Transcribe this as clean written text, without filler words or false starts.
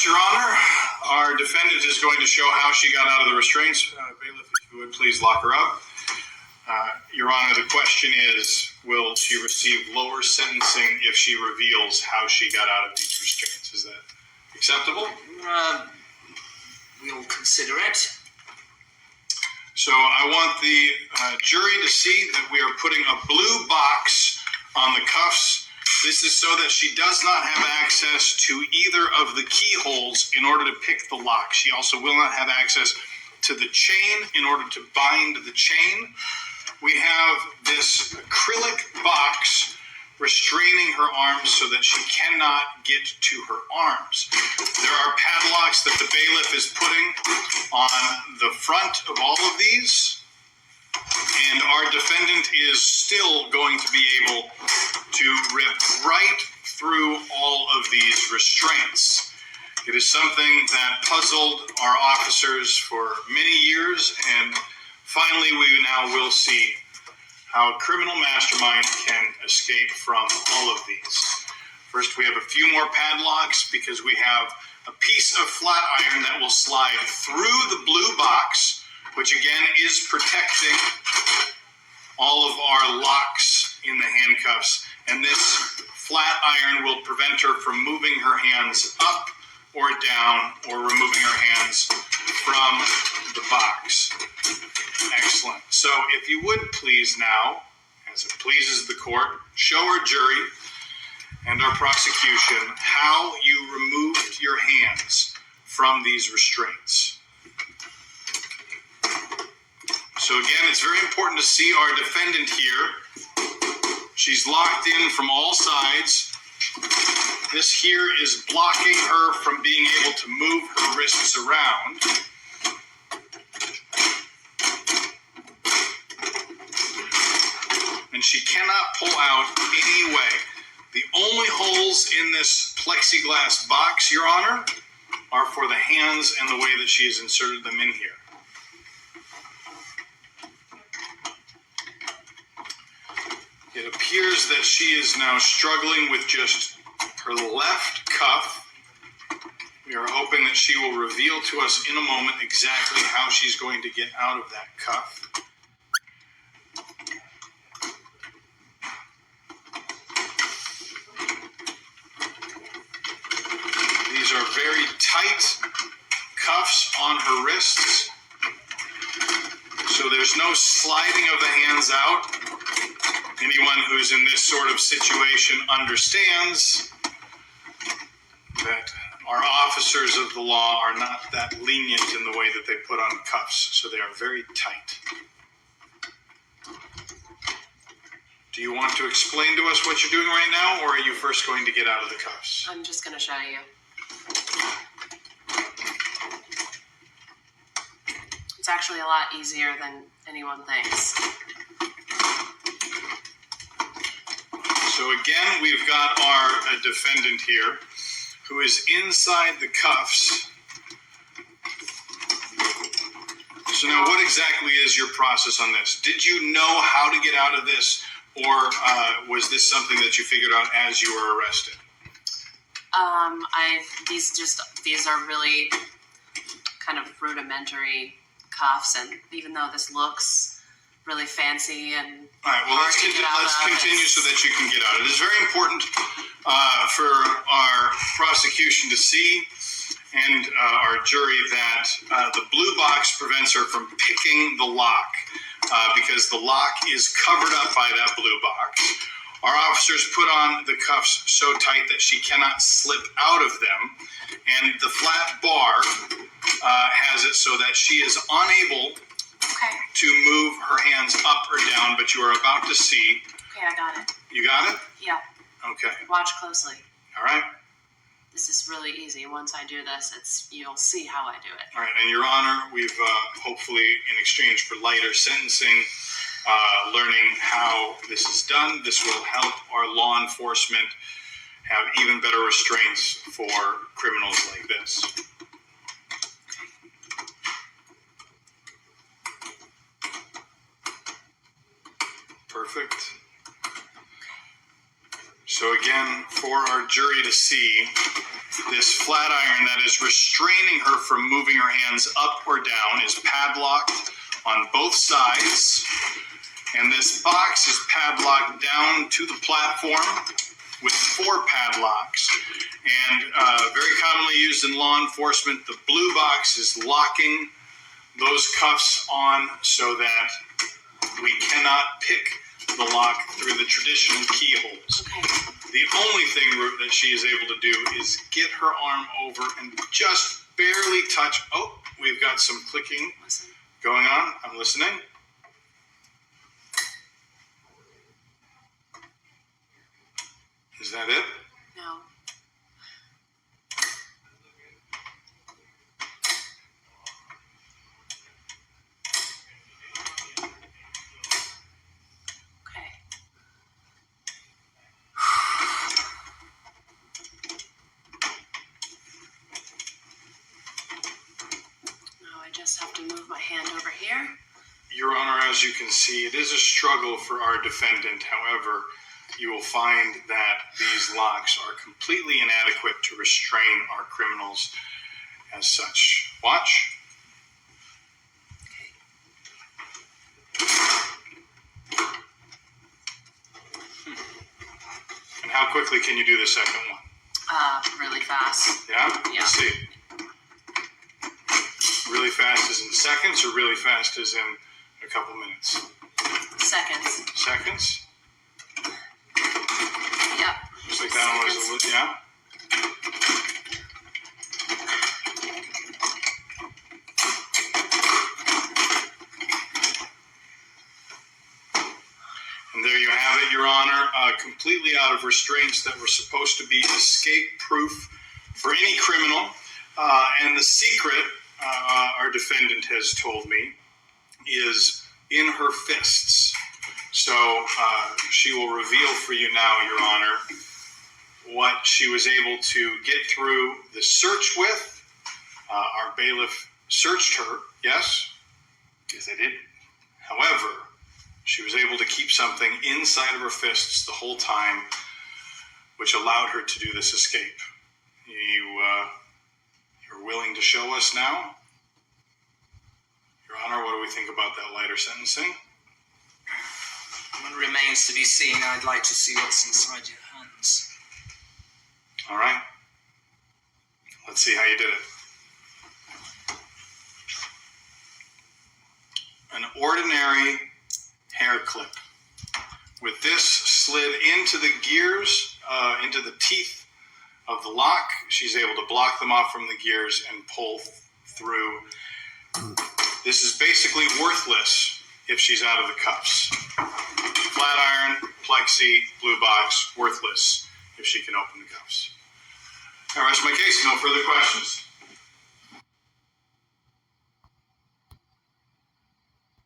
much, Your Honor. Our defendant is going to show how she got out of the restraints. Bailiff, if you would please lock her up. Your Honor, the question is, will she receive lower sentencing if she reveals how she got out of these restraints? Is that acceptable? We'll consider it. So I want the jury to see that we are putting a blue box on the cuffs. This is so that she does not have access to either of the keyholes in order to pick the lock. She also will not have access to the chain in order to bind the chain. We have this acrylic box restraining her arms so that she cannot get to her arms. There are padlocks that the bailiff is putting on the front of all of these, and our defendant is still going to be able to rip right through all of these restraints. It is something that puzzled our officers for many years, and finally we now will see how a criminal mastermind can escape from all of these. First, we have a few more padlocks because we have a piece of flat iron that will slide through the blue box, which again is protecting all of our locks in the handcuffs. And this flat iron will prevent her from moving her hands up or down or removing her hands from the box. Excellent. So if you would please now, as it pleases the court, show our jury and our prosecution how you removed your hands from these restraints. So again, it's very important to see our defendant here. She's locked in from all sides. This here is blocking her from being able to move her wrists around. And she cannot pull out any way. The only holes in this plexiglass box, Your Honor, are for the hands and the way that she has inserted them in here. It appears that she is now struggling with just her left cuff. We are hoping that she will reveal to us in a moment exactly how she's going to get out of that cuff. These are very tight cuffs on her wrists, so there's no sliding of the hands out. Anyone who's in this sort of situation understands that our officers of the law are not that lenient in the way that they put on cuffs, so they are very tight. Do you want to explain to us what you're doing right now, or are you first going to get out of the cuffs? I'm just going to show you. It's actually a lot easier than anyone thinks. So again, we've got our defendant here who is inside the cuffs. So now what exactly is your process on this? Did you know how to get out of this, or was this something that you figured out as you were arrested? These are really kind of rudimentary cuffs, and even though this looks really fancy and all right, well, let's continue so that you can get out. It is very important for our prosecution to see and our jury that the blue box prevents her from picking the lock because the lock is covered up by that blue box. Our officers put on the cuffs so tight that she cannot slip out of them, and the flat bar has it so that she is unable to move her hands up or down, but you are about to see. Okay, I got it. You got it? Yeah. Okay. Watch closely. All right. This is really easy. Once I do this, you'll see how I do it. All right, and Your Honor, we've hopefully, in exchange for lighter sentencing, learning how this is done. This will help our law enforcement have even better restraints for criminals like this. Perfect. So again, for our jury to see, This flat iron that is restraining her from moving her hands up or down is padlocked on both sides. And this box is padlocked down to the platform with 4 padlocks. And very commonly used in law enforcement, the blue box is locking those cuffs on so that we cannot pick the lock through the traditional keyholes. Okay. The only thing that she is able to do is get her arm over and just barely touch. Oh, we've got some clicking Listen. going on. I'm listening. Is that it? No. Okay. Now I just have to move my hand over here. Your Honor, as you can see, it is a struggle for our defendant. However, you will find that these locks are completely inadequate to restrain our criminals as such. Watch. And how quickly can you do the second one? Really fast. Yeah? Yeah. Let's see. Really fast as in seconds or really fast as in a couple minutes? Seconds. Seconds? Yep. Looks like that one was a little, yeah? And there you have it, Your Honor, completely out of restraints that were supposed to be escape-proof for any criminal. And the secret, our defendant has told me, is in her fists. So she will reveal for you now, Your Honor, what she was able to get through the search with. Our bailiff searched her, yes? Yes, I did. However, she was able to keep something inside of her fists the whole time, which allowed her to do this escape. You're willing to show us now? Your Honor, what do we think about that lighter sentencing? What remains to be seen. I'd like to see what's inside your hands. All right. Let's see how you did it. An ordinary hair clip. With this slid into the gears, into the teeth of the lock, she's able to block them off from the gears and pull through. This is basically worthless if she's out of the cuffs. Flat iron, plexi, blue box, worthless if she can open the cuffs. I rest my case. No further questions.